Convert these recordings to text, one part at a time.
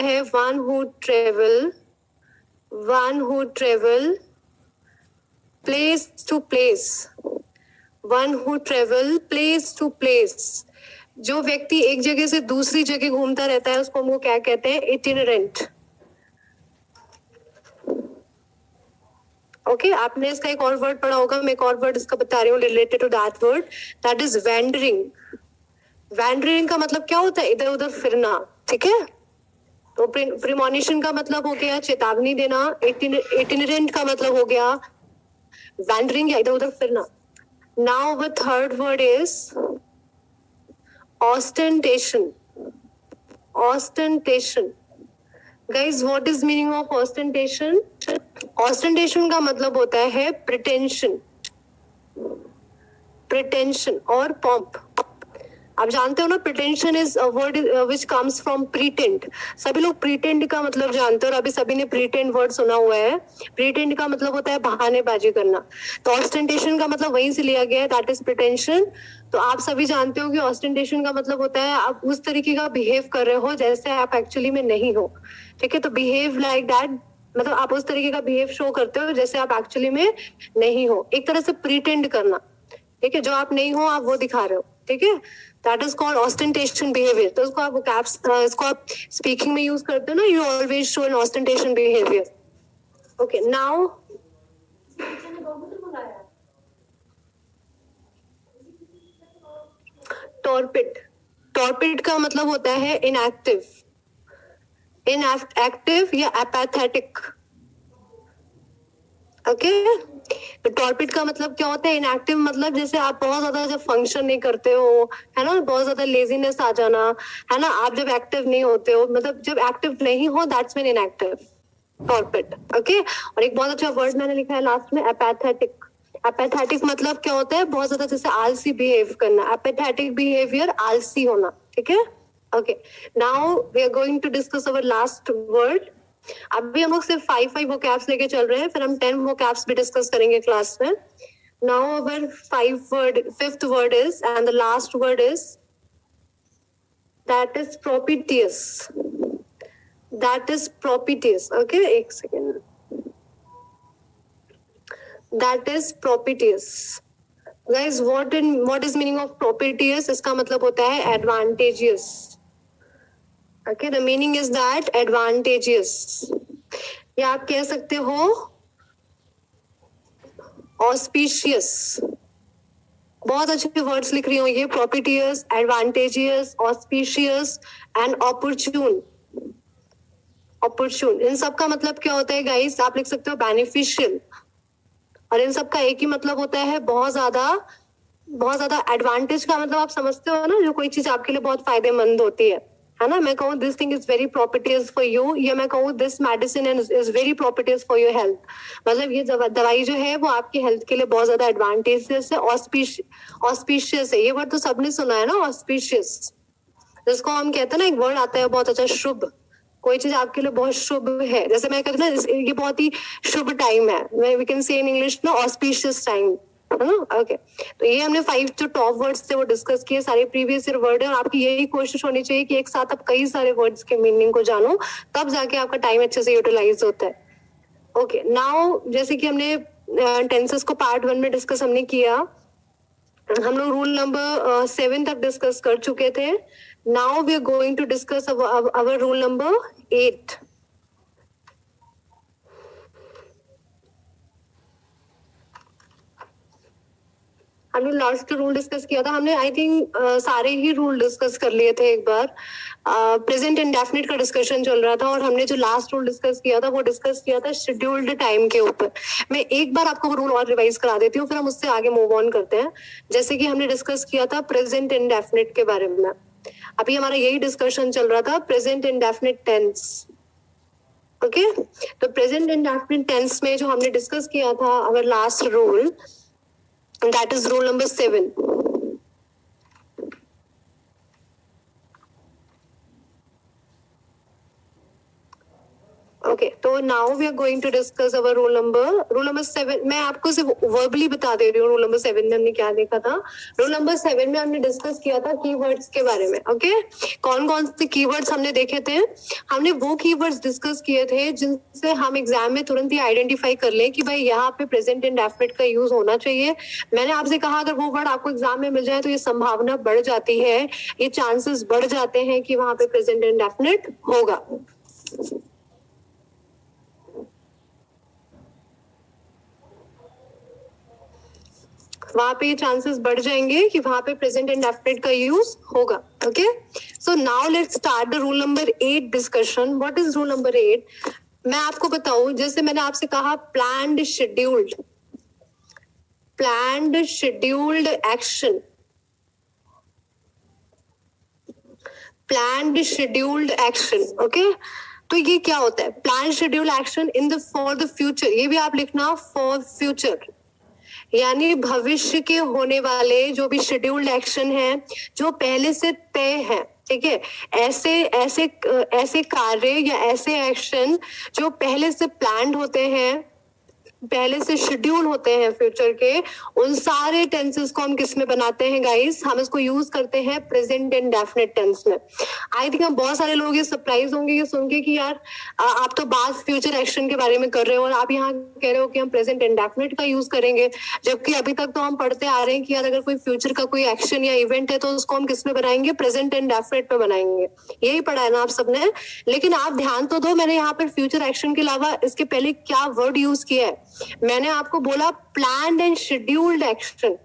है one who travel place to place, one who travel place to place. जो व्यक्ति एक जगह से दूसरी जगह घूमता रहता है उसको हम क्या कहते हैं? इटिनरेंट। ओके, आपने इसका एक और वर्ड पढ़ा होगा, मैं एक और वर्ड इसका बता रही हूँ related to that word, that is wandering. Wandering का मतलब क्या होता है? इधर उधर फिरना। ठीक है, तो प्रीमोनिशन का मतलब हो गया चेतावनी देना, इटिनरेंट का मतलब हो गया वैंडरिंग या इधर उधर फिरना। Now the third word is ostentation. Ostentation guys, what is meaning of ostentation? Ostentation का मतलब होता है प्रिटेंशन, प्रिटेंशन और पॉम्प। आप जानते हो ना, pretension is a word which comes from pretend. सभी लोग प्रीटेंड का मतलब जानते हो और अभी सभी ने प्रीटेंड वर्ड सुना हुआ है। प्रीटेंड का मतलब होता है बहानेबाजी करना, तो ऑस्टेंटेशन का मतलब वहीं से लिया गया है, दैट इज प्रिटेंशन। तो आप सभी जानते हो कि ऑस्टेंटेशन का मतलब होता है आप उस तरीके का बिहेव कर रहे हो जैसे आप एक्चुअली में नहीं हो। ठीक है, तो बिहेव लाइक दैट, मतलब आप उस तरीके का बिहेव शो करते हो जैसे आप एक्चुअली में नहीं हो, एक तरह से प्रीटेंड करना। ठीक है, जो आप नहीं हो आप वो दिखा रहे हो। ठीक है, that is called ostentation behaviour. तो इसको आप स्पीकिंग में यूज करते हो ना, you always show N ostentation behaviour. Okay, now torpid. Torpid का मतलब होता है इनएक्टिव, इनएक्टिव या एपैथेटिक। ओके, तो टॉर्पिड का मतलब क्या होता है? इनएक्टिव मतलब जैसे आप बहुत ज्यादा जब फंक्शन नहीं करते हो, है ना, बहुत ज्यादा लेजीनेस आ जाना, है ना, आप जब एक्टिव नहीं होते हो, मतलब जब एक्टिव नहीं हो, that's mean inactive, torpid. Okay, और एक बहुत अच्छा वर्ड मैंने लिखा है लास्ट में, एपैथेटिक। एपैथेटिक मतलब क्या होता है? बहुत ज्यादा जैसे आलसी बिहेव करना, एपैथेटिक बिहेवियर, आलसी होना। ठीक है, okay, now we are going to discuss our last word. अभी हम लोग सिर्फ 5 वोकैब्स लेके चल रहे हैं, फिर हम 10 वोकैब्स भी डिस्कस करेंगे क्लास में। Now our fifth word is and the last word is that is propitious. That is propitious. Okay, एक second, that is propitious. Guys, what is meaning of propitious? इसका मतलब होता है advantageous. Okay, the meaning is that advantageous, या आप कह सकते हो ऑस्पिशियस। बहुत अच्छे वर्ड्स लिख रही हूँ ये, प्रोपिटियस, एडवांटेजियस, ऑस्पिशियस एंड ऑपर्चून। ऑपर्चून, इन सब का मतलब क्या होता है गाइस? आप लिख सकते हो बेनिफिशियल, और इन सब का एक ही मतलब होता है बहुत ज्यादा एडवांटेज का मतलब आप समझते हो ना, जो कोई चीज आपके लिए बहुत फायदेमंद होती है ना। मैं कहूँ this thing is very properties for you, या मैं कहूँ this medicine is very properties for your health, मतलब ये दवाई जो है वो आपकी हेल्थ के लिए बहुत ज्यादा एडवांटेजेस है। ऑस्पिशियस है, ये वर्ड तो सबने सुना है ना, ऑस्पिशियस, जिसको हम कहते हैं ना, एक वर्ड आता है बहुत अच्छा, शुभ। कोई चीज आपके लिए बहुत शुभ है, जैसे मैं कहती हूँ ना ये बहुत ही शुभ टाइम है, we can say in English ना ऑस्पिशियस टाइम, है ना। ओके, तो ये हमने 5 जो टॉप वर्ड्स थे वो डिस्कस किए, सारे प्रीवियस ईयर वर्ड है, और आपकी यही कोशिश होनी चाहिए कि एक साथ आप कई सारे वर्ड्स के मीनिंग को जानो, तब जाके आपका टाइम अच्छे से यूटिलाइज होता है। ओके, नाउ जैसे कि हमने टेंसेस को पार्ट 1 में डिस्कस हमने किया, हम लोग रूल नंबर 7 तक डिस्कस कर चुके थे। Now we are going to discuss our rule number 8। हमने लास्ट रूल डिस्कस किया था, हमने आई थिंक सारे ही रूल डिस्कस कर लिए थे एक बार। प्रेजेंट इंडेफिनिट का डिस्कशन चल रहा था, और हमने जो लास्ट रूल डिस्कस किया था वो डिस्कस किया था शेड्यूल्ड टाइम के ऊपर। मैं एक बार आपको रूल और रिवाइज करा देती हूँ, फिर हम उससे आगे मूव ऑन करते हैं। जैसे कि हमने डिस्कस किया था प्रेजेंट इंडेफिनिट के बारे में, अभी हमारा यही डिस्कशन चल रहा था, प्रेजेंट इंडेफिनिट टेंस। ओके, तो प्रेजेंट इंडेफिनिट टेंस में जो हमने डिस्कस किया था our last rule, that is rule number 7. Okay, तो now we are going to discuss our rule number 7। मैं आपको सिर्फ वर्बली बता दे रही हूँ रूल नंबर 7 में हमने क्या देखा था। रूल नंबर 7 में हमने डिस्कस किया था कीवर्ड्स के बारे में। ओके, कौन कौन से कीवर्ड्स हमने देखे थे? हमने वो कीवर्ड्स डिस्कस किए थे जिनसे हम एग्जाम में तुरंत ही आइडेंटिफाई कर लें कि भाई यहाँ पे प्रेजेंट इंडेफिनिट का यूज होना चाहिए। मैंने आपसे कहा अगर वो वर्ड आपको एग्जाम में मिल जाए तो ये संभावना बढ़ जाती है, ये चांसेस बढ़ जाते हैं कि वहां पे प्रेजेंट इंडेफिनिट होगा। वहां पे चांसेस बढ़ जाएंगे कि वहां पे प्रेजेंट इंडेफिनिट का यूज होगा। Okay, so now let's start the rule number 8 discussion. What is rule number 8? मैं आपको बताऊं, जैसे मैंने आपसे कहा planned scheduled action, planned scheduled action. Okay, तो ये क्या होता है? Plan scheduled action in the for the future, ये भी आप लिखना फॉर फ्यूचर, यानी भविष्य के होने वाले जो भी शेड्यूल्ड एक्शन है जो पहले से तय है। ठीक है, ऐसे कार्य या ऐसे एक्शन जो पहले से प्लान्ड होते हैं, पहले से शेड्यूल होते हैं फ्यूचर के, उन सारे टेंसेस को हम किस में बनाते हैं गाइस? हम इसको यूज करते हैं प्रेजेंट इंडेफिनिट टेंस में। आई थिंक हम बहुत सारे लोग ये सरप्राइज होंगे ये सुन के कि यार आप तो बात फ्यूचर एक्शन के बारे में कर रहे हो और आप यहाँ कह रहे हो कि हम प्रेजेंट इंडेफिनिट का यूज करेंगे, जबकि अभी तक तो हम पढ़ते आ रहे हैं कि यार अगर कोई फ्यूचर का कोई एक्शन या इवेंट है तो उसको हम किस में बनाएंगे? प्रेजेंट इंडेफिनिट में बनाएंगे। यही पढ़ा है ना आप सबने? लेकिन आप ध्यान तो दो, मैंने यहाँ पर फ्यूचर एक्शन के अलावा इसके पहले क्या वर्ड यूज किया है? मैंने आपको बोला प्लान्ड एंड शेड्यूल्ड एक्शन।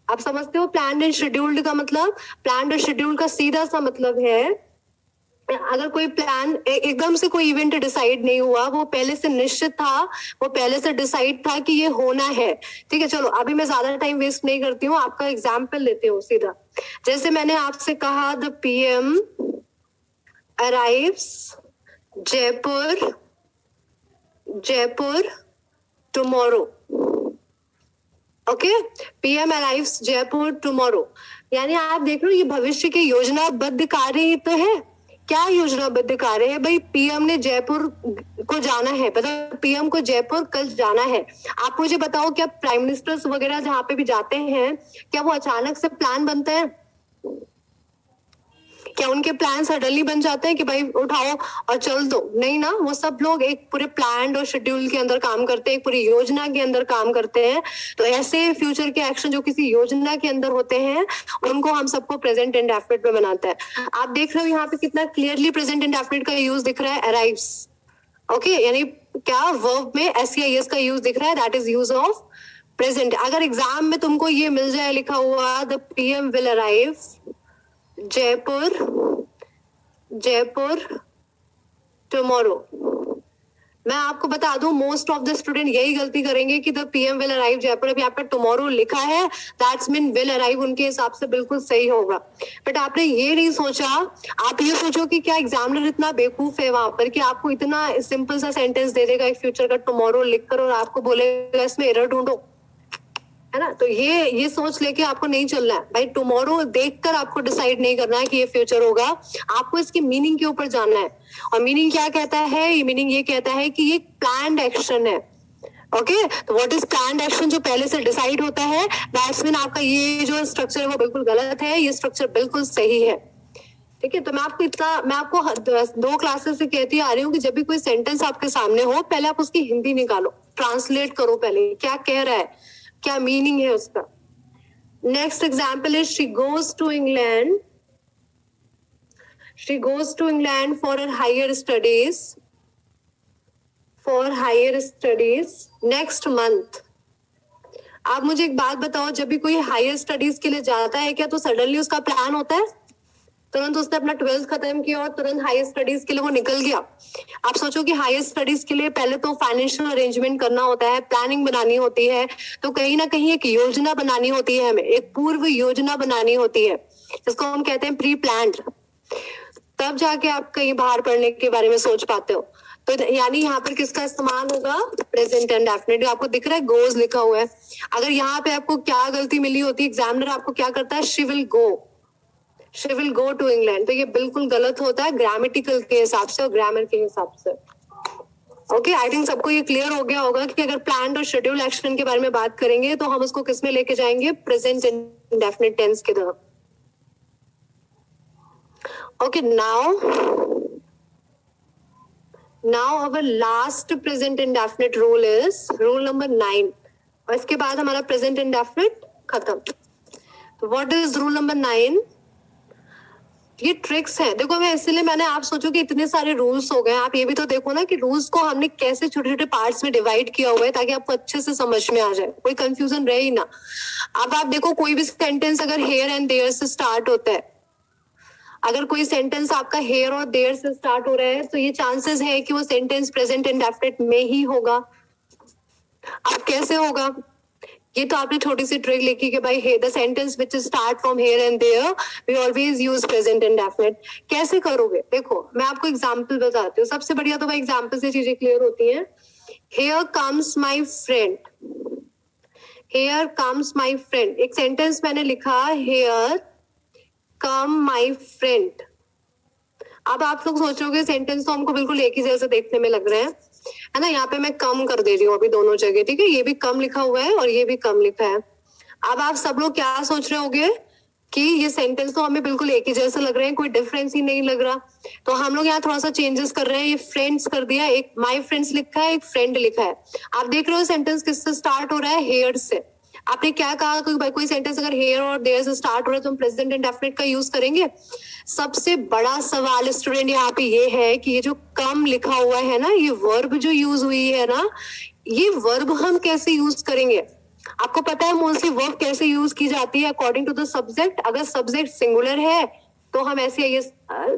आप समझते हो प्लान्ड एंड शेड्यूल्ड का मतलब? प्लान्ड और शेड्यूल्ड का सीधा सा मतलब है अगर कोई प्लान एकदम से कोई इवेंट डिसाइड नहीं हुआ, वो पहले से निश्चित था, वो पहले से डिसाइड था कि ये होना है। ठीक है, चलो अभी मैं ज्यादा टाइम वेस्ट नहीं करती हूँ, आपका एग्जाम्पल लेती हूँ सीधा। जैसे मैंने आपसे कहा the PM arrives Jaipur tomorrow. Okay, PM arrives Jaipur tomorrow, यानी आप देख रहे हो ये भविष्य के योजनाबद्ध कार्य ही तो है। क्या योजनाबद्ध कार्य है भाई? PM ने जयपुर को जाना है, मतलब PM को जयपुर कल जाना है। आप मुझे बताओ, क्या प्राइम मिनिस्टर्स वगैरह जहाँ पे भी जाते हैं क्या वो अचानक से प्लान बनते हैं? क्या उनके प्लान सडनली बन जाते हैं कि भाई उठाओ और चल दो? नहीं ना, वो सब लोग एक पूरे प्लान और शेड्यूल के अंदर काम करते हैं, एक पूरी योजना के अंदर काम करते हैं। तो ऐसे फ्यूचर के एक्शन जो किसी योजना के अंदर होते हैं उनको हम सबको प्रेजेंट इंडेफिनिट में बनाते हैं। आप देख रहे हो यहाँ पे कितना क्लियरली प्रेजेंट इंडेफिनिट का यूज दिख रहा है, अराइव्स। ओके, यानी क्या वर्ब में SEIS का यूज दिख रहा है, that is use of present. अगर एग्जाम में तुमको ये मिल जाए लिखा हुआ the PM will arrive Jaipur tomorrow, मैं आपको बता दूं मोस्ट ऑफ द स्टूडेंट यही गलती करेंगे कि the PM will arrive Jaipur. अब यहाँ पे टुमारो लिखा है, दैट्स मीन विल अराइव उनके हिसाब से बिल्कुल सही होगा। बट आपने ये नहीं सोचा, आप ये सोचो कि क्या एग्जामिनर इतना बेवकूफ है वहां पर कि आपको इतना सिंपल सा सेंटेंस दे देगा एक फ्यूचर का टुमारो लिखकर और आपको बोलेगा इसमें एरर ढूंढो, है ना? तो ये सोच लेके आपको नहीं चलना है भाई। टुमारो देखकर आपको डिसाइड नहीं करना है कि ये फ्यूचर होगा, आपको इसकी मीनिंग के ऊपर जाना है। और मीनिंग क्या कहता है? ये मीनिंग ये कहता है कि ये प्लान्ड एक्शन है। ओके, तो व्हाट इज प्लान्ड एक्शन? जो पहले से डिसाइड होता है, दैट्स मीन आपका ये जो स्ट्रक्चर है वो बिल्कुल गलत है, ये स्ट्रक्चर बिल्कुल सही है। ठीक है, तो मैं आपको 2 क्लासेस से कहती आ रही हूँ कि जब भी कोई सेंटेंस आपके सामने हो, पहले आप उसकी हिंदी निकालो, ट्रांसलेट करो पहले क्या कह रहा है, क्या मीनिंग है उसका। Next example is she goes to England for her higher studies next month. आप मुझे एक बात बताओ, जब भी कोई हायर स्टडीज के लिए जाता है क्या तो सडनली उसका प्लान होता है? तुरंत उसने अपना 12th खत्म किया और तुरंत हायर स्टडीज के लिए वो निकल गया? आप सोचो कि हायर स्टडीज के लिए पहले तो फाइनेंशियल अरेंजमेंट करना होता है, प्लानिंग बनानी होती है, तो कहीं ना कहीं एक योजना बनानी होती है, हमें एक पूर्व योजना बनानी होती है जिसको हम कहते हैं प्री प्लान्ड। तब जाके आप कहीं बाहर पढ़ने के बारे में सोच पाते हो। तो यानी यहाँ पर किसका इस्तेमाल होगा? Present indefinite. आपको दिख रहा है गोज लिखा हुआ है। अगर यहाँ पे आपको क्या गलती मिली होती, एग्जामिनर आपको क्या करता है? She will go to England, तो ये बिल्कुल गलत होता है ग्रामेटिकल के हिसाब से और ग्रामर के हिसाब से। ओके, आई थिंक सबको ये क्लियर हो गया होगा कि अगर प्लान्ड और शेड्यूल एक्शन के बारे में बात करेंगे तो हम उसको किस में लेके जाएंगे, प्रेजेंट इंडेफिनिट टेंस की तरफ. Okay, now our last present indefinite rule is rule number 9. और इसके बाद हमारा present indefinite खत्म. तो what is rule number 9? ये ट्रिक्स है. देखो, मैं इसलिए मैंने, आप सोचो कि इतने सारे रूल्स हो गए, आप ये भी तो देखो ना कि रूल्स को हमने कैसे छोटे छोटे पार्ट्स में डिवाइड किया हुआ है ताकि आपको अच्छे से समझ में आ जाए, कोई कंफ्यूजन रहे ही ना. अब आप देखो, कोई भी सेंटेंस अगर हेयर एंड देयर से स्टार्ट होता है, अगर कोई सेंटेंस आपका हेयर और देयर से स्टार्ट हो रहा है तो ये चांसेस है कि वो सेंटेंस प्रेजेंट इंडेफिनिट में ही होगा. अब कैसे होगा, ये तो आपने छोटी सी ट्रिक लिखी कि भाई the sentence which start from here and there we always use present indefinite. कैसे करोगे, देखो मैं आपको एग्जांपल बताती हूँ. सबसे बढ़िया तो भाई एग्जांपल से चीजें क्लियर होती हैं. Here comes my friend, here comes my friend. एक सेंटेंस मैंने लिखा, हेयर कम माई फ्रेंड. अब आप लोग सोचोगे सेंटेंस तो हमको बिल्कुल एक ही जैसे देखने में लग रहे हैं, है ना. यहाँ पे मैं कम कर दे रही हूँ अभी दोनों जगह, ठीक है. ये भी कम लिखा हुआ है और ये भी कम लिखा है. अब आप सब लोग क्या सोच रहे होगे कि ये सेंटेंस तो हमें बिल्कुल एक ही जैसे लग रहे हैं, कोई डिफरेंस ही नहीं लग रहा. तो हम लोग यहाँ थोड़ा सा चेंजेस कर रहे हैं. ये फ्रेंड्स कर दिया, एक माई फ्रेंड्स लिखा है, एक फ्रेंड लिखा है. आप देख रहे हो सेंटेंस किससे स्टार्ट हो रहा है, हेयर से. आपने क्या कहा कि भाई कोई सेंटेंस अगर हेयर और देयर से स्टार्ट हो रहा है तो हम प्रेजेंट इंडेफिनिट का यूज करेंगे. सबसे बड़ा सवाल स्टूडेंट यहाँ पे ये है कि ये जो कम लिखा हुआ है ना, ये वर्ब जो यूज हुई है ना, ये वर्ब हम कैसे यूज करेंगे. आपको पता है मोस्टली वर्ब कैसे यूज की जाती है, अकॉर्डिंग टू द सब्जेक्ट. अगर सब्जेक्ट सिंगुलर है तो हम ऐसे ये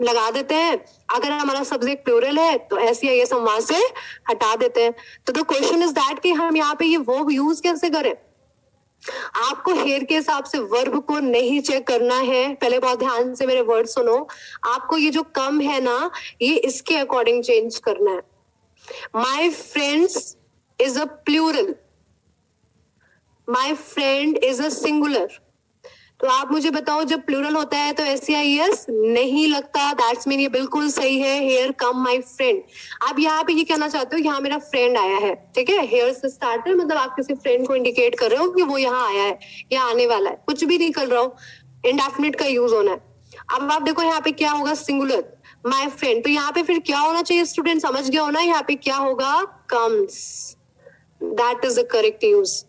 लगा देते हैं, अगर हमारा सब्जेक्ट प्लूरल है तो ऐसे ये हम वहां से हटा देते हैं. तो द क्वेश्चन इज दैट कि हम यहाँ पे ये वर्ब यूज कैसे करें. आपको हेयर के हिसाब से वर्ब को नहीं चेक करना है. पहले बहुत ध्यान से मेरे वर्ड सुनो. आपको ये जो कम है ना, ये इसके अकॉर्डिंग चेंज करना है. My friends is a plural, my friend is a singular. तो आप मुझे बताओ, जब प्लूरल होता है तो SCIS नहीं लगता. दैट्स मीन ये बिल्कुल सही है, हेयर कम माई फ्रेंड. आप यहाँ पे ये कहना चाहते हो यहाँ मेरा फ्रेंड आया है, ठीक है. हेयर से स्टार्ट है, मतलब आप किसी फ्रेंड को इंडिकेट कर रहे हो कि वो यहाँ आया है, यहाँ आने वाला है. कुछ भी नहीं कर रहा हो, इंडेफिनिट का यूज होना है. अब आप देखो यहाँ पे क्या होगा, सिंगुलर माई फ्रेंड. तो यहाँ पे फिर क्या होना चाहिए स्टूडेंट, समझ गया हो ना. यहाँ पे क्या होगा, comes. That is the correct use.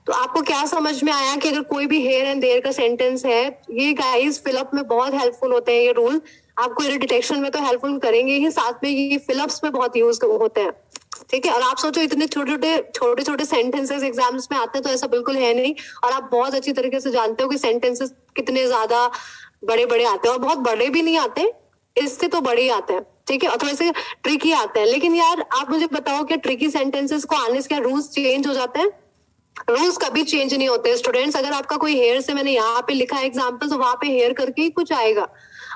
तो आपको क्या समझ में आया कि अगर कोई भी हेयर एंड देयर का सेंटेंस है, ये गाइस फिलअप में बहुत हेल्पफुल होते हैं. ये रूल आपको एरर डिटेक्शन में तो हेल्पफुल करेंगे ही, साथ में ये फिलअप्स में बहुत यूज होते हैं, ठीक है. और आप सोचो इतने छोटे छोटे सेंटेंसेस एग्जाम्स में आते हैं, तो ऐसा बिल्कुल है नहीं. और आप बहुत अच्छी तरीके से जानते हो कि सेंटेंसेस कितने ज्यादा बड़े बड़े आते हैं, और बहुत बड़े भी नहीं आते, इससे तो बड़े ही आते हैं, ठीक है. और थोड़े से ट्रिकी आते हैं. लेकिन यार आप मुझे बताओ क्या ट्रिकी सेंटेंसेस को आने से क्या रूल्स चेंज हो जाते हैं. रूल्स कभी चेंज नहीं होते स्टूडेंट्स. अगर आपका कोई हेयर से मैंने यहाँ पे लिखा है एग्जाम्पल, तो वहां पे हेयर करके ही कुछ आएगा.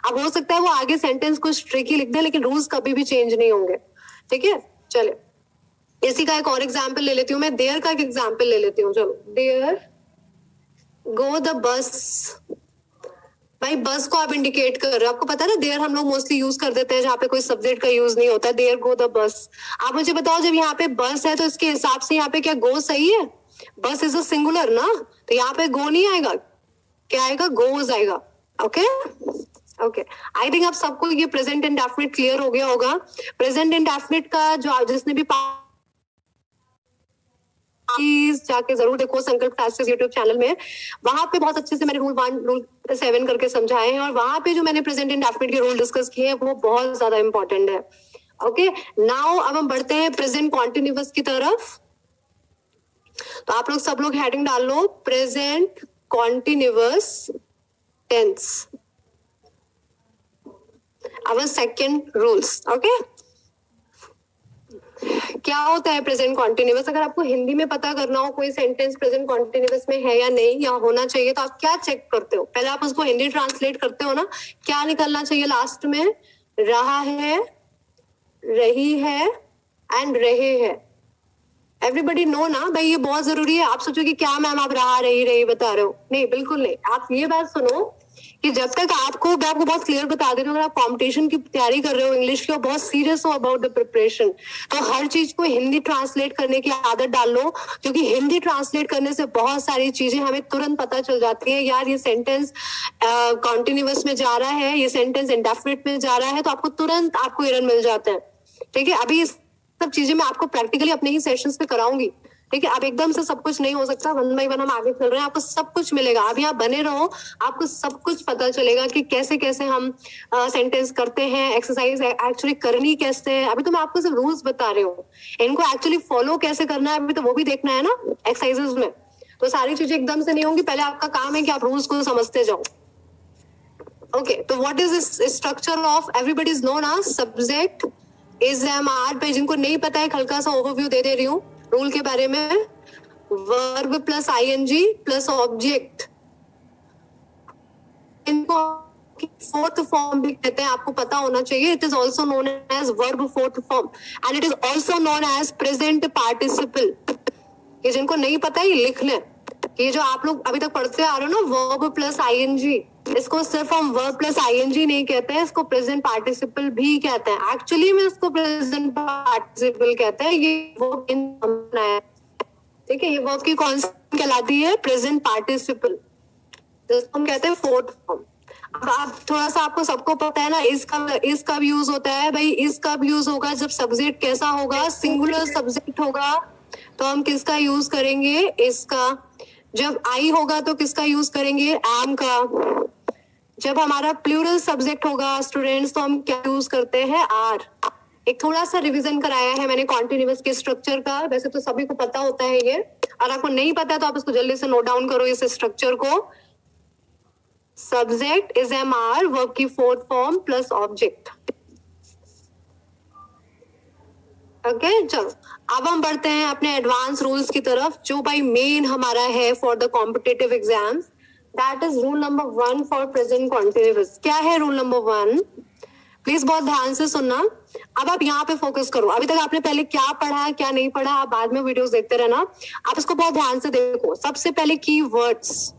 अब हो सकता है वो आगे सेंटेंस कुछ ट्रिकी लिख दे, लेकिन रूल्स कभी भी चेंज नहीं होंगे, ठीक है. चले, इसी का एक और एग्जाम्पल ले लेती हूँ मैं. देयर का एक एग्जाम्पल ले लेती हूँ. चलो, देयर गो द बस. भाई बस को आप इंडिकेट कर रहे हो, आपको पता है ना देयर हम लोग मोस्टली यूज कर देते हैं जहाँ पे कोई सब्जेक्ट का यूज नहीं होता. There go the bus. आप मुझे बताओ, जब यहाँ पे बस है तो इसके हिसाब से यहाँ पे क्या गो सही है. बस इज अ सिंगुलर ना, तो यहाँ पे गो नहीं आएगा, क्या आएगा, गोज आएगा. ओके ओके, आई थिंक आप सबको ये प्रेजेंट इंडेफिनिट क्लियर हो गया होगा. प्रेजेंट इंडेफिनिट का जो जिसने भी जाके जरूर देखो संकल्प क्लासेस यूट्यूब चैनल में, वहां पे बहुत अच्छे से मैंने रूल 1 रूल 7 करके समझाए हैं. और वहां पे जो मैंने प्रेजेंट इंडेफिनिट के रूल डिस्कस किए हैं वो बहुत ज्यादा इंपॉर्टेंट है. ओके, नाउ अब हम बढ़ते हैं प्रेजेंट कॉन्टिन्यूअस की तरफ. तो आप लोग सब लोग हेडिंग डाल लो, present continuous tense, our second rules. Okay, क्या होता है प्रेजेंट कॉन्टिन्यूअस. अगर आपको हिंदी में पता करना हो कोई सेंटेंस प्रेजेंट कॉन्टिन्यूअस में है या नहीं, या होना चाहिए, तो आप क्या चेक करते हो. पहले आप उसको हिंदी ट्रांसलेट करते हो ना, क्या निकलना चाहिए लास्ट में, रहा है, रही है एंड रहे हैं. एवरीबडी नो ना भाई, ये बहुत जरूरी है. आप सोचो कि क्या मैम आप रहा रही बता रहे हो, नहीं बिल्कुल नहीं. आप ये बात सुनो कि जब तक आपको, मैं आपको बहुत क्लियर बता दे रही हूँ, अगर आप कॉम्पिटिशन की तैयारी कर रहे हो इंग्लिश की और बहुत सीरियस हो अबाउट द प्रिपरेशन, तो हर चीज को हिंदी ट्रांसलेट करने की आदत डाल लो, क्योंकि हिंदी ट्रांसलेट करने से बहुत सारी चीजें हमें तुरंत पता चल जाती है। यार ये सेंटेंस कॉन्टिन्यूअस में जा रहा है, ये सेंटेंस इंडेफिनिट में जा रहा है, तो आपको तुरंत आपको एरर मिल जाता है। ठीक है, अभी सब चीजें मैं आपको प्रैक्टिकली अपने ही सेशंस पे कराऊंगी। ठीक है, अब एकदम से सब कुछ नहीं हो सकता, वन बाई वन हम आगे चल रहे हैं, आपको सब कुछ मिलेगा। अभी आप बने रहो, आपको सब कुछ पता चलेगा कि कैसे कैसे हम सेंटेंस करते हैं, एक्सरसाइज एक्चुअली करनी कैसे है। अभी तो मैं आपको सिर्फ रूल्स बता रही हूँ, इनको एक्चुअली फॉलो कैसे करना है अभी तो वो भी देखना है ना एक्सरसाइजेस में। तो सारी चीजें एकदम से नहीं होंगी, पहले आपका काम है कि आप रूल्स को समझते जाओ। ओके, तो what is this structure of everybody is known as subject is am are. पे जिनको नहीं पता है हल्का सा ओवरव्यू दे रही हूँ रूल के बारे में। Verb plus ING plus object, इनको फोर्थ फॉर्म भी कहते हैं, आपको पता होना चाहिए। It is also known as verb fourth form and it is also known as present participle. ये जिनको नहीं पता है ये लिख लें। ये जो आप लोग अभी तक पढ़ते आ रहे हो ना वर्ब प्लस आईएनजी, इसको सिर्फ हम वर्ब प्लस आईएनजी नहीं कहते हैं, इसको प्रेजेंट पार्टिसिपल भी कहते हैं। एक्चुअली में इसको प्रेजेंट पार्टिसिपल कहते हैं। ये वर्ब है, ठीक है, ये वर्ब की कौन सी कहलाती है? प्रेजेंट पार्टिसिपल, जिसको हम कहते हैं फोर्थ फॉर्म। अब आप थोड़ा सा, आपको सबको पता है ना इस कब यूज होता है भाई? इस कब यूज होगा जब सब्जेक्ट कैसा होगा? सिंगुलर सब्जेक्ट होगा तो हम किसका यूज करेंगे? इसका। जब आई होगा तो किसका यूज करेंगे? एम का। जब हमारा प्लूरल सब्जेक्ट होगा स्टूडेंट्स तो हम क्या यूज करते हैं? आर। एक थोड़ा सा रिवीजन कराया है मैंने कॉन्टिन्यूअस के स्ट्रक्चर का, वैसे तो सभी को पता होता है ये, और आपको नहीं पता है तो आप इसको जल्दी से नोट डाउन करो इस स्ट्रक्चर को। Subject is am are, verb की fourth form plus object. Okay, चलो अब हम बढ़ते हैं अपने एडवांस रूल्स की तरफ, जो भाई मेन हमारा है for the competitive exams. That is rule number 1 for present continuous. क्या है रूल नंबर 1? प्लीज बहुत ध्यान से सुनना। अब आप यहाँ पे फोकस करो। अभी तक आपने पहले क्या पढ़ा क्या नहीं पढ़ा, आप बाद में वीडियोस देखते रहना, आप इसको बहुत ध्यान से देखो। सबसे पहले कीवर्ड्स।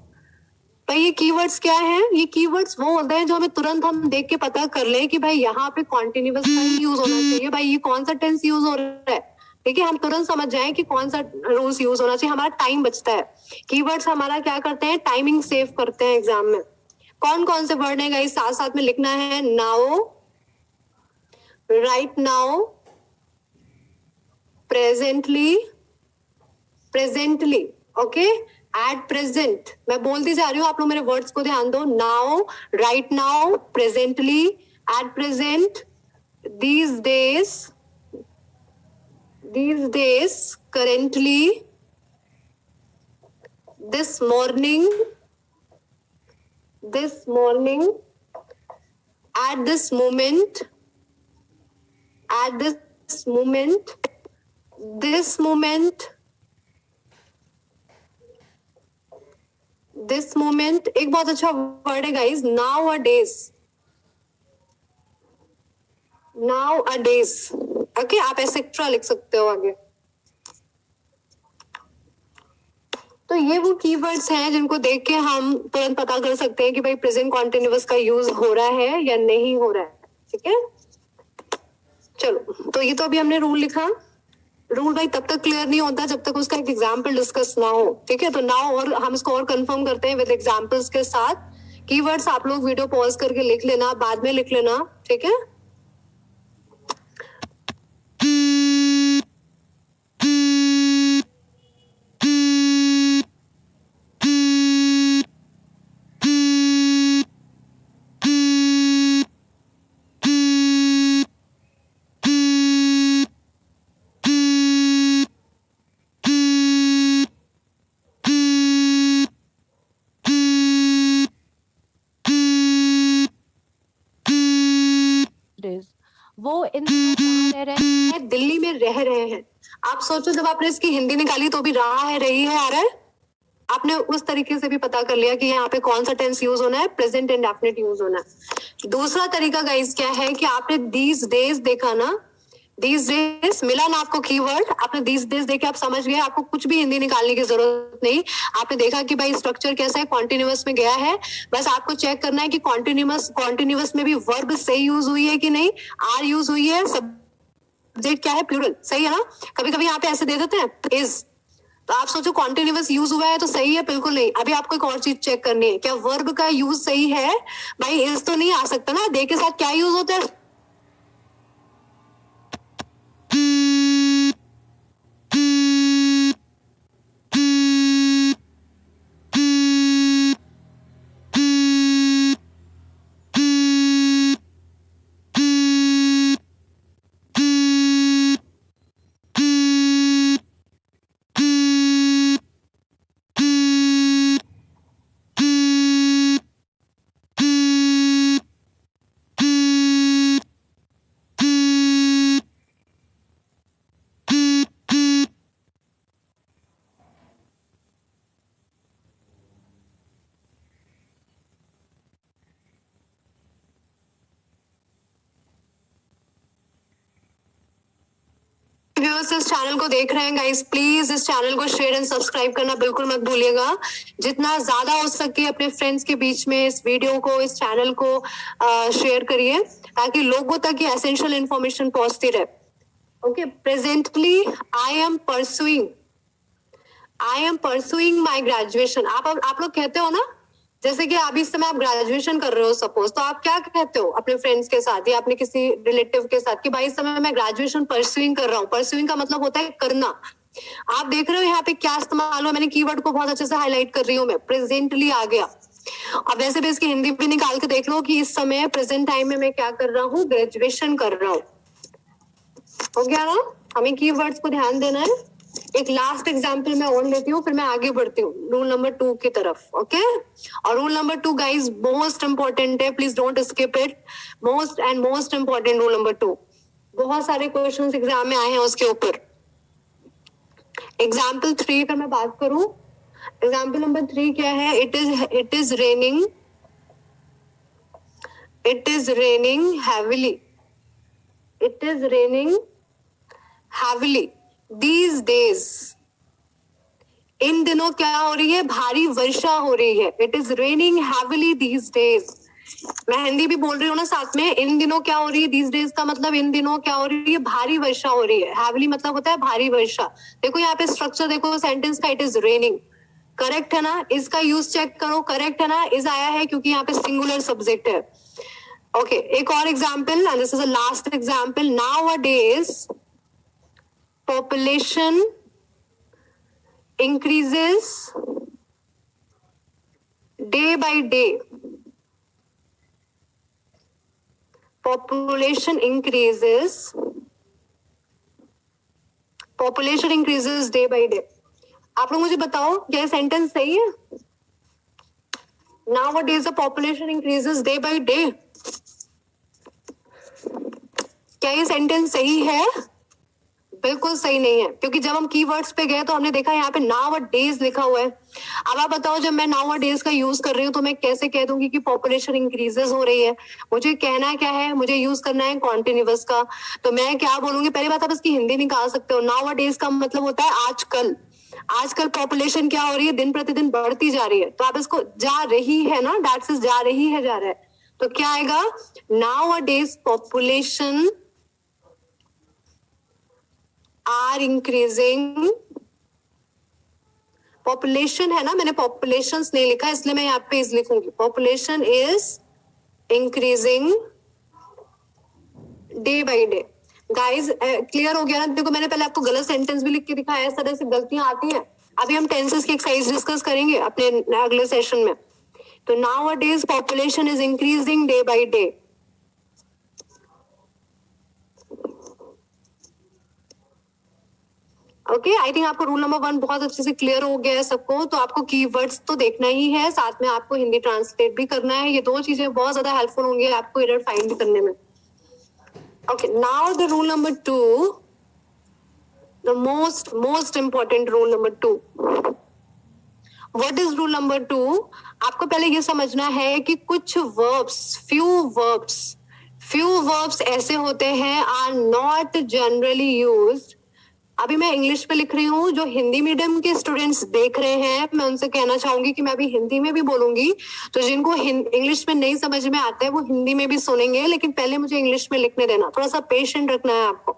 भाई ये कीवर्ड्स क्या है? ये कीवर्ड्स वो होते हैं जो हमें तुरंत हम देख के पता कर ले कि भाई यहाँ पे कॉन्टिन्यूअस का ही यूज होना चाहिए, भाई ये कौन सा टेंस यूज हो रहा है। ठीक है, हम तुरंत समझ जाएं कि कौन सा रूल्स यूज होना चाहिए, हमारा टाइम बचता है। कीवर्ड्स हमारा क्या करते हैं? टाइमिंग सेव करते हैं एग्जाम में। कौन कौन से वर्ड है गाइस? साथ साथ में लिखना है। Now, right now, presently, presently, okay, at present. मैं बोलती जा रही हूँ, आप लोग मेरे वर्ड्स को ध्यान दो। Now, right now, presently, at present, these days, currently, this morning, at this moment, this moment, एक बहुत अच्छा वर्ड है गाइस, nowadays। ओके, आप एक्सेट्रा लिख सकते हो आगे। तो ये वो कीवर्ड्स हैं जिनको देख के हम तुरंत पता कर सकते हैं कि भाई प्रेजेंट कॉन्टिन्यूअस का यूज हो रहा है या नहीं हो रहा है। ठीक है, चलो, तो ये तो अभी हमने रूल लिखा। रूल भाई तब तक क्लियर नहीं होता जब तक उसका एक एग्जाम्पल डिस्कस ना हो। ठीक है, तो नाउ और हम इसको और कंफर्म करते हैं विद एग्जाम्पल्स के साथ। कीवर्ड्स आप लोग वीडियो पॉज करके लिख लेना, बाद में लिख लेना। ठीक है, वो इन रह रहे हैं, दिल्ली में रह रहे हैं। आप सोचो, जब आपने इसकी हिंदी निकाली तो भी रहा है, रही है, आ रहा है, आपने उस तरीके से भी पता कर लिया कि यहाँ पे कौन सा टेंस यूज होना है, प्रेजेंट इंडेफिनिट यूज होना है। दूसरा तरीका गाइस क्या है कि आपने दीज डेज देखा ना, these days मिला ना आपको कीवर्ड, आपने these days देखे आप समझ गए, आपको कुछ भी हिंदी निकालने की जरूरत नहीं, आपने देखा कि भाई स्ट्रक्चर कैसा है, कॉन्टिन्यूअस में गया है, बस आपको चेक करना है कि कॉन्टिन्यूअस में भी वर्ब सही यूज हुई है कि नहीं, आर यूज हुई है, सब्जेक्ट क्या है, प्लूरल, सही है ना। कभी कभी यहाँ पे ऐसे दे देते हैं इज, तो आप सोचो कॉन्टिन्यूअस यूज हुआ है तो सही है, बिल्कुल नहीं। अभी आपको एक और चीज चेक करनी है, क्या वर्ब का यूज सही है, भाई इज तो नहीं आ सकता ना, दे के साथ क्या यूज होता है, व्यूअर्स इस चैनल को देख रहे हैं गाइस, प्लीज इस चैनल को शेयर एंड सब्सक्राइब करना बिल्कुल मत भूलिएगा। जितना ज्यादा हो सके अपने फ्रेंड्स के बीच में इस वीडियो को, इस चैनल को शेयर करिए, ताकि लोगों तक ये एसेंशियल इंफॉर्मेशन पहुंचती रहे। Okay, presently I am pursuing my graduation. आप लोग कहते हो ना, जैसे कि अभी इस समय आप ग्रेजुएशन कर रहे हो सपोज, तो आप क्या कहते हो अपने फ्रेंड्स के साथ या अपने किसी रिलेटिव के साथ कि भाई इस समय मैं ग्रेजुएशन परसुइंग कर रहा हूँ। परसुइंग का मतलब होता है करना। आप देख रहे हो यहाँ पे क्या इस्तेमाल हुआ, मैंने कीवर्ड को बहुत अच्छे से हाईलाइट कर रही हूँ मैं, प्रेजेंटली आ गया। अब वैसे भी इसकी हिंदी भी निकाल के देख लो कि इस समय प्रेजेंट टाइम में मैं क्या कर रहा हूँ, ग्रेजुएशन कर रहा हूँ। हो गया ना, हमें कीवर्ड्स को ध्यान देना है। एक लास्ट एग्जाम्पल मैं और लेती हूँ, फिर मैं आगे बढ़ती हूँ रूल नंबर 2 की तरफ। ओके, और rule number 2 guys most important है, please don't skip it. Most important rule number 2, बहुत सारे क्वेश्चंस एग्जाम में आए हैं उसके ऊपर। एग्जाम्पल 3 का मैं बात करूं, एग्जाम्पल नंबर 3 क्या है, it is raining heavily these days। इन दिनों क्या हो रही है, भारी वर्षा हो रही है। It is raining heavily these days। मैं हिंदी भी बोल रही हूँ ना साथ में, इन दिनों क्या हो रही है, these days का मतलब इन दिनों क्या हो रही है, भारी वर्षा हो रही है। हैविली मतलब होता है भारी वर्षा। देखो यहाँ पे स्ट्रक्चर देखो सेंटेंस का, इट इज रेनिंग, करेक्ट है ना। इसका यूज चेक करो, करेक्ट है ना। इज आया है क्योंकि यहाँ पे सिंगुलर सब्जेक्ट है। ओके, एक और example, and this is the last example. Nowadays population increases day by day। population increases day by day। आप लोग मुझे बताओ क्या सेंटेंस सही है? Nowadays the population increases day by day। क्या ये सेंटेंस सही है? बिल्कुल सही नहीं है, क्योंकि जब हम कीवर्ड्स पे गए तो हमने देखा यहाँ पे nowadays लिखा हुआ है। अब आप बताओ, जब मैं nowadays का यूज कर रही हूँ तो मैं कैसे कह दूंगी कि पॉपुलेशन इंक्रीजेस हो रही है? मुझे कहना क्या है, मुझे यूज करना है कॉन्टिन्यूअस का। तो मैं क्या बोलूंगी, पहली बात आप इसकी हिंदी निकाल सकते हो। nowadays का मतलब होता है आजकल। आजकल पॉपुलेशन क्या हो रही है, दिन प्रतिदिन बढ़ती जा रही है। तो आप इसको जा रही है ना, दैट से जा रही है, जा रहा है, तो क्या आएगा, nowadays population are increasing. Population है ना, मैंने पॉपुलेशंस नहीं लिखा इसलिए मैं यहाँ पे इज लिखूंगी। Population is increasing day by day. Guys clear हो गया ना? देखो मैंने पहले आपको गलत सेंटेंस भी लिख के दिखाया, इस तरह से गलतियां आती हैं। अभी हम टेंसेस की एक्सरसाइज डिस्कस करेंगे अपने अगले सेशन में। तो nowadays population is increasing day by day। Okay, I think आपको रूल नंबर 1 बहुत अच्छे से क्लियर हो गया है सबको। तो आपको कीवर्ड्स तो देखना ही है, साथ में आपको हिंदी ट्रांसलेट भी करना है। ये 2 चीजें बहुत ज्यादा हेल्पफुल होंगी आपको एरर फाइंड करने में। Okay, now the rule number 2, the most important rule number 2। What is rule number 2? आपको पहले ये समझना है कि कुछ वर्ब्स, फ्यू वर्ब्स ऐसे होते हैं आर नॉट जनरली यूज्ड। अभी मैं इंग्लिश में लिख रही हूँ, जो हिंदी मीडियम के स्टूडेंट्स देख रहे हैं मैं उनसे कहना चाहूंगी कि मैं अभी हिंदी में भी बोलूंगी, तो जिनको इंग्लिश में नहीं समझ में आता है वो हिंदी में भी सुनेंगे, लेकिन पहले मुझे इंग्लिश में लिखने देना, थोड़ा सा पेशेंट रखना है आपको,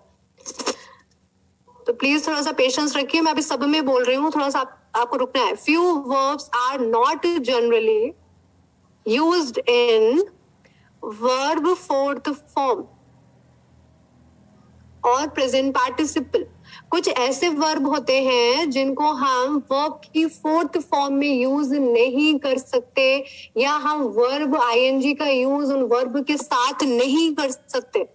तो प्लीज थोड़ा सा पेशेंस रखिए। मैं अभी सब में बोल रही हूँ, थोड़ा सा आपको रुकना है। Few verbs are not generally used in verb fourth form और प्रेजेंट पार्टिसिपल। कुछ ऐसे वर्ब होते हैं जिनको हम वर्ब की फोर्थ फॉर्म में यूज नहीं कर सकते, या हम वर्ब आईएनजी का यूज उन वर्ब के साथ नहीं कर सकते।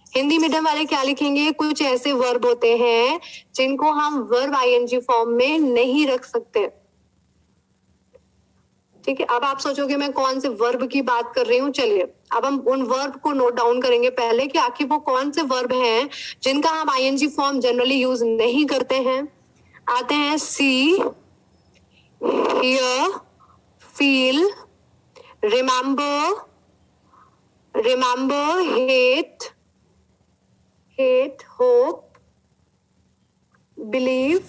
हिंदी मीडियम वाले क्या लिखेंगे, कुछ ऐसे वर्ब होते हैं जिनको हम वर्ब आईएनजी फॉर्म में नहीं रख सकते। ठीक है, अब आप सोचोगे मैं कौन से वर्ब की बात कर रही हूँ। चलिए अब हम उन वर्ब को नोट डाउन करेंगे पहले कि आखिर वो कौन से वर्ब हैं जिनका हम आईएनजी फॉर्म जनरली यूज नहीं करते हैं। आते हैं see, hear, feel, remember, hate, hope, believe,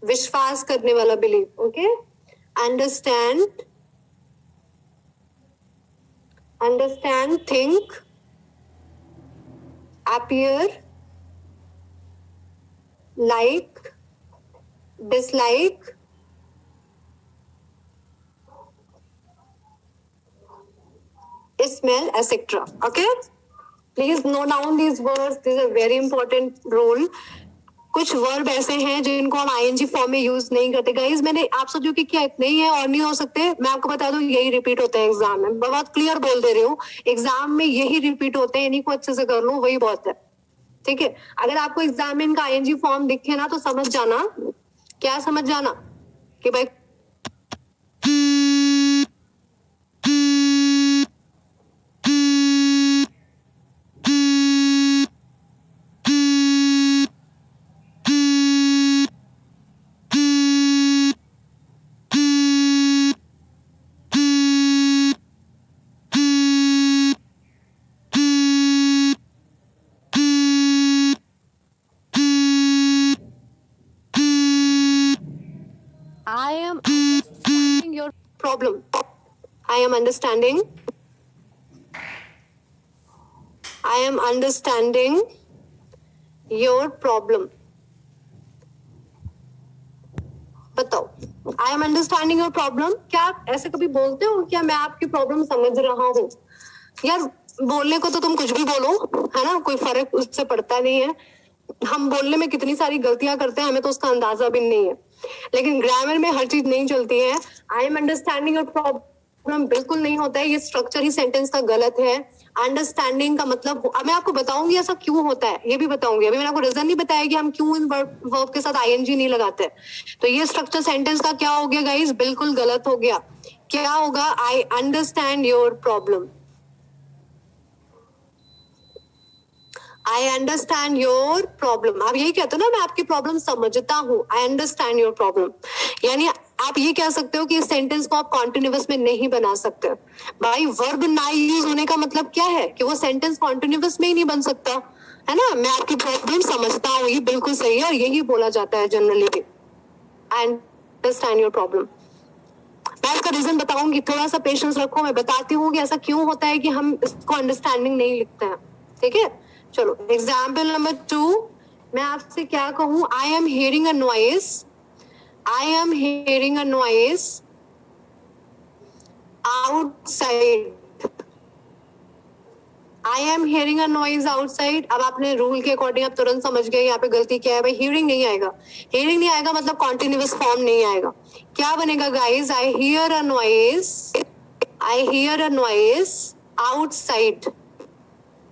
विश्वास करने वाला believe. Okay, understand, think, appear, like, dislike, smell, etc. Okay, please note down these words. These are very important role. कुछ verb ऐसे हैं जिनको हम आईएनजी फॉर्म में यूज नहीं करते। गाइस मैंने आप सोचो कि क्या इतने ही है और नहीं हो सकते, मैं आपको बता दूं यही रिपीट होते हैं एग्जाम में। बहुत क्लियर बोल दे रही हूँ, एग्जाम में यही रिपीट होते हैं, इन्हीं को अच्छे से कर लो, वही बहुत है। ठीक है, अगर आपको एग्जाम में इनका आईएनजी फॉर्म दिखे ना तो समझ जाना, क्या समझ जाना कि भाई problem. I am understanding your problem. बताओ, I am understanding your problem. क्या आप ऐसे कभी बोलते हो क्या मैं आपकी प्रॉब्लम समझ रहा हूँ? यार बोलने को तो तुम कुछ भी बोलो, है ना, कोई फर्क उससे पड़ता नहीं है। हम बोलने में कितनी सारी गलतियां करते हैं हमें तो उसका अंदाजा भी नहीं है, लेकिन ग्रामर में हर चीज नहीं चलती है। I am understanding your problem बिल्कुल नहीं होता है, ये स्ट्रक्चर ही सेंटेंस का गलत है। अंडरस्टैंडिंग का मतलब, अब मैं आपको बताऊंगी ऐसा क्यों होता है, ये भी बताऊंगी। अभी मैंने आपको रीजन नहीं बताया कि हम क्यों इन वर्ब के साथ आईएनजी नहीं लगाते। तो ये स्ट्रक्चर सेंटेंस का क्या हो गया गाइस, बिल्कुल गलत हो गया। क्या होगा, I understand your problem, I understand your problem. आप यही कहते हो ना, मैं आपकी प्रॉब्लम समझता हूँ, आई अंडरस्टैंड योर प्रॉब्लम। यानी आप ये कह सकते हो कि इस सेंटेंस को आप कॉन्टिन्यूअस में नहीं बना सकते। भाई वर्ब ना यूज होने का मतलब क्या है कि वो सेंटेंस कॉन्टिन्यूअस में ही नहीं बन सकता, है ना। मैं आपकी प्रॉब्लम समझता हूँ, ये बिल्कुल सही है और यही बोला जाता है generally, I understand your problem. मैं इसका रीजन बताऊंगी, थोड़ा सा पेशेंस रखो, मैं बताती हूँ कि ऐसा क्यों होता है कि हम इसको अंडरस्टैंडिंग नहीं लिखते हैं। ठीक है, चलो एग्जाम्पल नंबर 2, मैं आपसे क्या कहूं, I am hearing a noise, I am hearing a noise outside, I am hearing a noise outside. अब आपने रूल के अकॉर्डिंग आप तुरंत समझ गए यहाँ पे गलती क्या है। भाई हियरिंग नहीं आएगा, हियरिंग नहीं आएगा मतलब कॉन्टिन्यूअस फॉर्म नहीं आएगा। क्या बनेगा guys, I hear a noise, I hear a noise outside.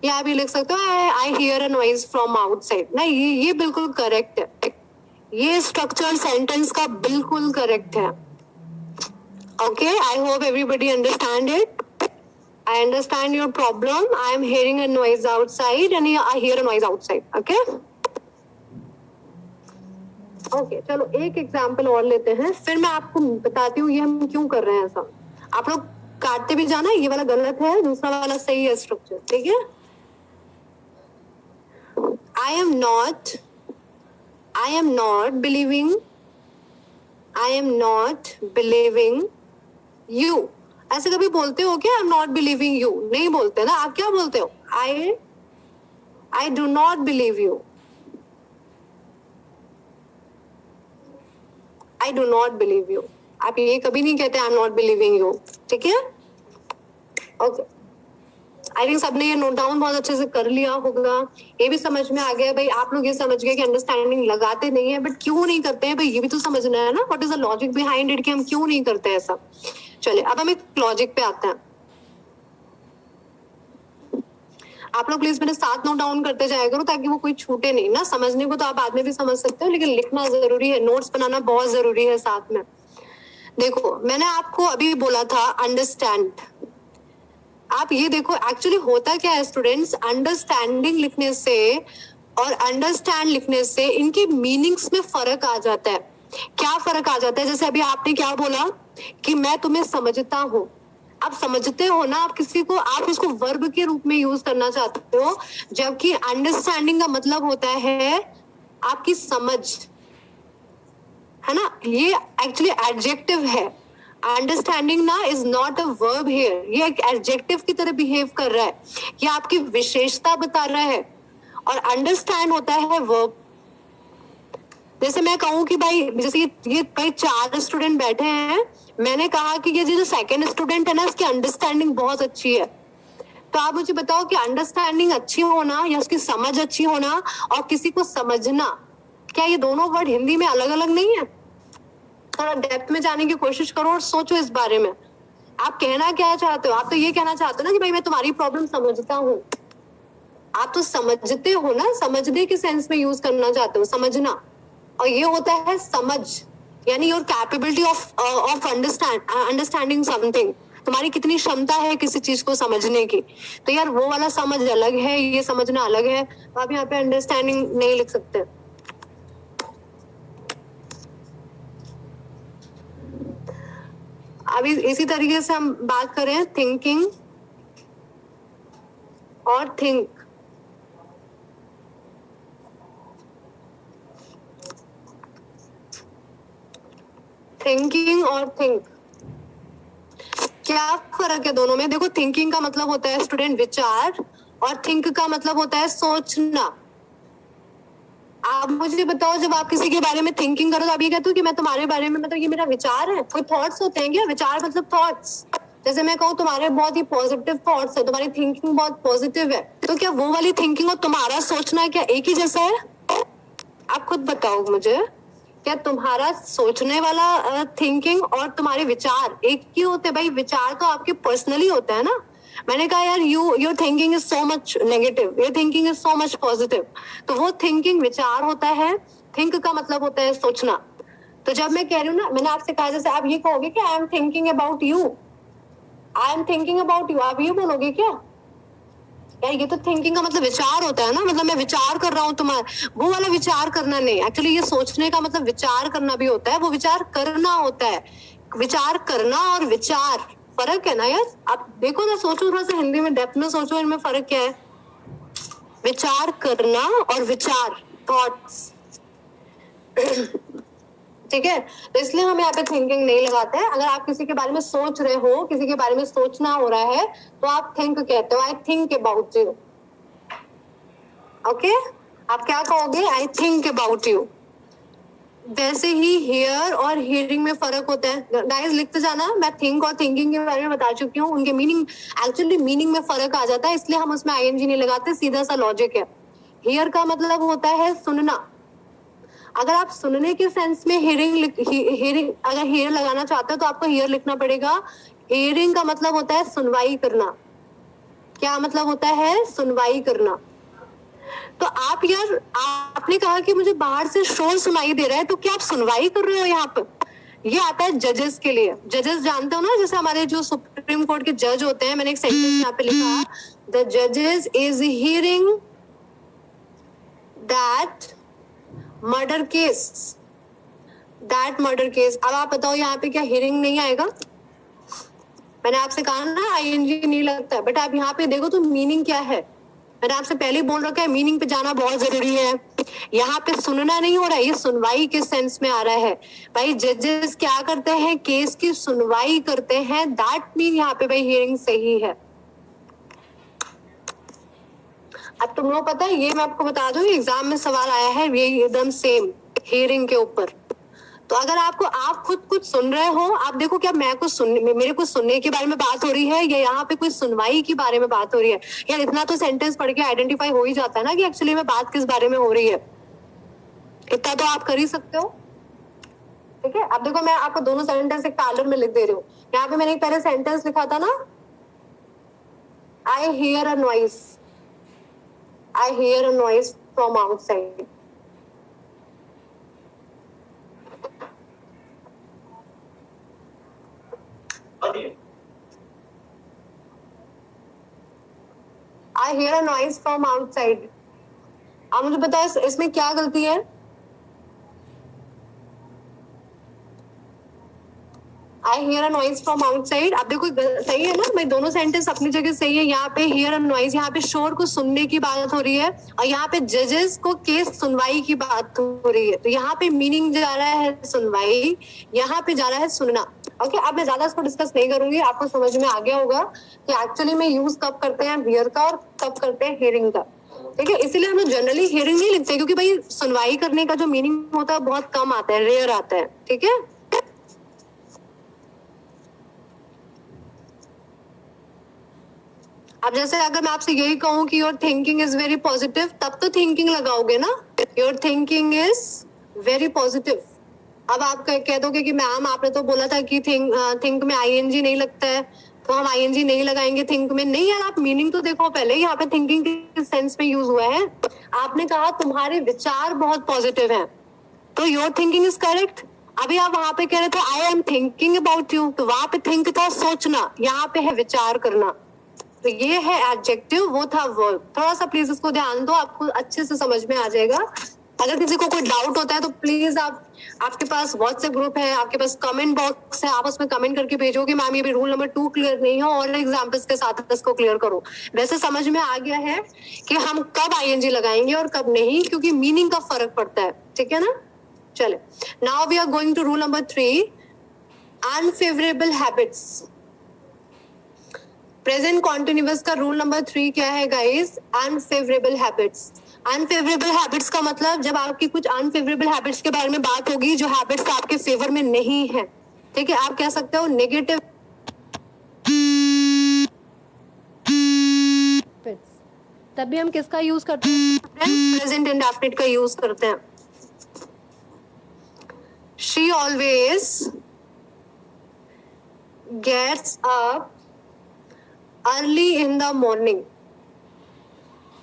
या भी लिख सकते हो I hear a noise from outside ना, ये बिल्कुल करेक्ट है, ये स्ट्रक्चर सेंटेंस का बिल्कुल करेक्ट है। Okay, I hope everybody understand it. I understand your problem. I am hearing a noise outside and I hear a noise outside. Okay? Okay, चलो एक एग्जाम्पल और लेते हैं, फिर मैं आपको बताती हूँ ये हम क्यों कर रहे हैं ऐसा। आप लोग काटते भी जाना, ये वाला गलत है, दूसरा वाला सही है स्ट्रक्चर, ठीक है। I am not believing you. ऐसे कभी बोलते हो क्या? I am not believing you, नहीं बोलते ना। आप क्या बोलते हो? I do not believe you. I do not believe you. आप ये कभी नहीं कहते I am not believing you, ठीक है। ओके, आई थिंक सबने ये नोट डाउन बहुत अच्छे से कर लिया होगा। ये भी समझ में आ गया भाई, आप लोग ये समझ गए कि अंडरस्टैंडिंग लगाते नहीं है, बट क्यों नहीं करते हैं भाई, ये भी तो समझना है ना। What is the logic behind it, कि हम क्यों नहीं करते ऐसा। चलिए अब हम एक लॉजिक पे आते हैं। आप लोग प्लीज मेरे साथ नोट डाउन करते जाया करो ताकि वो कोई छूटे नहीं ना। समझने को तो आप बाद में भी समझ सकते हो, लेकिन लिखना जरूरी है, नोट्स बनाना बहुत जरूरी है साथ में। देखो मैंने आपको अभी बोला था अंडरस्टैंड। आप ये देखो एक्चुअली होता क्या है स्टूडेंट्स, अंडरस्टैंडिंग लिखने से और अंडरस्टैंड लिखने से इनके मीनिंग्स में फर्क आ जाता है। क्या फर्क आ जाता है? जैसे अभी आपने क्या बोला कि मैं तुम्हें समझता हूँ। आप समझते हो ना, आप किसी को, आप इसको वर्ब के रूप में यूज करना चाहते हो, जबकि अंडरस्टैंडिंग का मतलब होता है आपकी समझ, है ना। ये एक्चुअली एडजेक्टिव है। अंडरस्टैंडिंग ना is not a verb here, ये एक एडजेक्टिव की तरह बिहेव कर रहा है, ये आपकी विशेषता बता रहा है। और अंडरस्टैंड होता है वर्ब। जैसे मैं कहूँ कि भाई, जैसे ये भाई 4 स्टूडेंट बैठे हैं, मैंने कहा कि ये जो सेकंड स्टूडेंट है ना, इसकी अंडरस्टैंडिंग बहुत अच्छी है। तो आप मुझे बताओ कि अंडरस्टैंडिंग अच्छी होना या उसकी समझ अच्छी होना और किसी को समझना, क्या ये दोनों वर्ड हिंदी में अलग अलग नहीं है? थोड़ा डेप्थ में जाने की कोशिश करो और सोचो इस बारे में। आप कहना क्या चाहते हो? आप तो ये कहना चाहते हो ना कि भाई मैं तुम्हारी प्रॉब्लम समझता हूँ। आप तो समझते हो ना, समझने के सेंस में यूज करना चाहते हो, समझना। और ये होता है समझ, यानी your capability of understanding something. तुम्हारी कितनी क्षमता है किसी चीज को समझने की। तो यार वो वाला समझ अलग है, ये समझना अलग है। तो आप यहाँ पे अंडरस्टैंडिंग नहीं लिख सकते। अभी इसी तरीके से हम बात करें थिंकिंग और थिंक। थिंकिंग और थिंक, क्या फर्क है दोनों में? देखो थिंकिंग का मतलब होता है स्टूडेंट विचार, और थिंक का मतलब होता है सोचना। आप मुझे बताओ, जब आप किसी के बारे में थिंकिंग करो तो आप ये कहते हो कि मैं तुम्हारे बारे में, मतलब ये मेरा विचार है। कोई थॉट्स होते हैं क्या? विचार मतलब थॉट्स। जैसे मैं कहूँ तुम्हारे बहुत ही पॉजिटिव थॉट्स है, तुम्हारी थिंकिंग बहुत पॉजिटिव है, तो क्या वो वाली थिंकिंग और तुम्हारा सोचना क्या एक ही जैसा है? आप खुद बताओ मुझे, क्या तुम्हारा सोचने वाला थिंकिंग और तुम्हारे विचार एक ही होते हैं? भाई विचार तो आपके पर्सनली होता है ना। मैंने कहा यार your thinking is so much negative, your thinking is so much positive, तो वो थिंकिंग विचार होता है। थिंक का मतलब होता है सोचना। तो जब मैं कह रही हूँ ना, मैंने आपसे कहा, जैसे आप ये कहोगे कि I am thinking about you, I am thinking about you, आप ये बोलोगे क्या? यार ये तो थिंकिंग का मतलब विचार होता है ना, मतलब मैं विचार कर रहा हूँ तुम्हारा, वो वाला विचार करना नहीं। एक्चुअली ये सोचने का मतलब विचार करना भी होता है, वो विचार करना होता है। विचार करना और विचार फर्क है ना यार। आप देखो ना, सोचो थोड़ा सा हिंदी में डेप्थ में सोचो, इनमें फर्क क्या है? विचार करना और विचार, थॉट्स। ठीक है, तो इसलिए हम यहाँ पे थिंकिंग नहीं लगाते हैं। अगर आप किसी के बारे में सोच रहे हो, किसी के बारे में सोचना हो रहा है, तो आप थिंक कहते हो, I think about you. Okay, आप क्या कहोगे? I think about you. वैसे ही हियर और हियरिंग में फर्क होता है। गाइस लिखते जाना, मैं थिंक और थिंकिंग के बारे में बता चुकी हूँ। उनके मीनिंग, एक्चुअली मीनिंग में फर्क आ जाता है, इसलिए हम उसमें आईएनजी नहीं लगाते, सीधा सा लॉजिक है। हियर का मतलब होता है सुनना। अगर आप सुनने के सेंस में हियरिंग अगर हियर लगाना चाहते हो तो आपको हियर लिखना पड़ेगा। हियरिंग का मतलब होता है सुनवाई करना। क्या मतलब होता है? सुनवाई करना। तो आप यार, आपने कहा कि मुझे बाहर से शोर सुनाई दे रहा है, तो क्या आप सुनवाई कर रहे हो यहाँ पर? ये आता है जजेस के लिए। जजेस जानते हो ना, जैसे हमारे जो सुप्रीम कोर्ट के जज होते हैं, मैंने एक सेंटेंस यहाँ पे लिखा, द जजेस is hearing that murder case, that murder case. अब आप बताओ यहाँ पे क्या हियरिंग नहीं आएगा? मैंने आपसे कहा ना आईएनजी नहीं लगता, बट आप यहाँ पे देखो तो मीनिंग क्या है। मैंने आपसे पहले ही बोल रखा है मीनिंग पे जाना बहुत जरूरी है। यहाँ पे सुनना नहीं हो रहा है, ये सुनवाई के सेंस में आ रहा है। भाई जजेस क्या करते हैं, केस की सुनवाई करते हैं, दैट मीन यहाँ पे भाई हियरिंग सही है। अब तुम लोग पता है, ये मैं आपको बता दूं, एग्जाम में सवाल आया है ये एकदम सेम हियरिंग के ऊपर। तो अगर आपको आप खुद कुछ सुन रहे हो, आप देखो क्या मैं कुछ मेरे कुछ सुनने के बारे में बात हो रही है या यहाँ पे कोई सुनवाई के बारे में बात हो रही है। यार इतना तो सेंटेंस पढ़ के आइडेंटिफाई हो ही जाता है ना कि एक्चुअली में बात किस बारे में हो रही है। इतना तो आप कर ही सकते हो। ठीक है, अब देखो मैं आपको दोनों सेंटेंस एक पैरलर में लिख दे रही हूँ। यहाँ पे मैंने एक पहले सेंटेंस लिखा था ना, I hear a noise, I hear a noise from outside. I hear a noise from outside. आप मुझे बताओ इसमें क्या गलती है? I hear a noise from outside. आप देखो सही है ना, मैं दोनों सेंटेंस अपनी जगह सही है। यहाँ पे hear a noise, यहाँ पे शोर को सुनने की बात हो रही है, और यहाँ पे जजेस को केस सुनवाई की बात हो रही है। तो यहाँ पे मीनिंग जा रहा है सुनवाई, यहाँ पे जा रहा है सुनना। ओके, अब मैं ज्यादा इसको डिस्कस नहीं करूंगी, आपको समझ में आ गया होगा कि एक्चुअली में यूज कब करते हैं हियर का और कब करते हैं हियरिंग का। ठीक है, इसीलिए हम लोग जनरली हियरिंग नहीं लिखते, क्योंकि भाई सुनवाई करने का जो मीनिंग होता है बहुत कम आता है, रेयर आता है। ठीक है, अब जैसे अगर मैं आपसे यही कहूँ कि your thinking is very positive, तब तो थिंकिंग लगाओगे ना, your thinking is very positive. अब आप कह दोगे कि मैम आपने तो बोला था कि थिंक में आईएनजी नहीं लगता है, तो हम आईएनजी नहीं लगाएंगे थिंक में। नहीं यार, आप मीनिंग तो देखो पहले, यहाँ पे थिंकिंग के सेंस में यूज हुआ है। आपने कहा तुम्हारे विचार बहुत पॉजिटिव हैं, तो योर थिंकिंग इज करेक्ट। अभी आप वहां पे कह रहे थे I am thinking about you, तो वहां पे थिंक था सोचना, यहाँ पे है विचार करना। तो ये है एडजेक्टिव, वो था वर्ब। थोड़ा सा प्लीज इसको ध्यान दो, आपको अच्छे से समझ में आ जाएगा। अगर किसी को कोई डाउट होता है तो प्लीज आपके पास व्हाट्सएप ग्रुप है, आपके पास कमेंट बॉक्स है, आप उसमें कमेंट करके भेजो कि मैम ये भी रूल नंबर 2 क्लियर नहीं है, और एग्जांपल्स के साथ इसको क्लियर करो। वैसे समझ में आ गया है कि हम कब आईएनजी लगाएंगे और कब नहीं, क्योंकि मीनिंग का फर्क पड़ता है। ठीक है ना, चले now we are going to rule number 3, unfavourable habits. Present continuous का रूल नंबर 3 क्या है guys? Unfavourable habits. Unfavourable habits का मतलब जब आपकी कुछ अनफेवरेबल हैबिट्स के बारे में बात होगी, जो हैबिट्स आपके फेवर में नहीं है। ठीक है, आप कह सकते हो नेगेटिव। तभी हम किसका यूज करते हैं? प्रेजेंट इंडेफिनिट का यूज करते हैं। She always gets up early in the morning.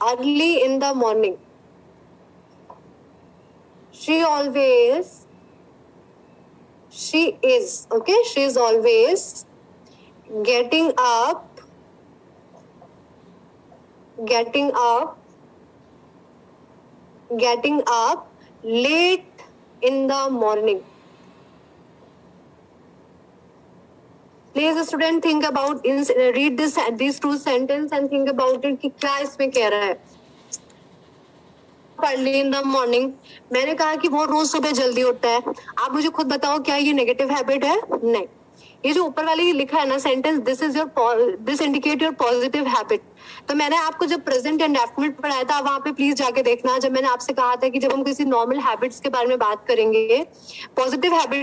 Early in the morning. She is always getting up late in the morning. Please student think about, read these two sentences and think about it कि क्या इसमें कह रहा है। Early in the morning, मैंने कहा कि वो रोज सुबह जल्दी उठता है। आप मुझे खुद बताओ क्या ये नेगेटिव हैबिट है? नहीं। ये जो ऊपर वाले लिखा है ना sentence, this indicate your positive habit. तो मैंने आपको जब प्रेजेंट इंडेफिनिट पढ़ाया था, वहां पे प्लीज जाके देखना, जब मैंने आपसे कहा था कि जब हम किसी नॉर्मल हैबिट्स के बारे में बात करेंगे, पॉजिटिव हैबिट्स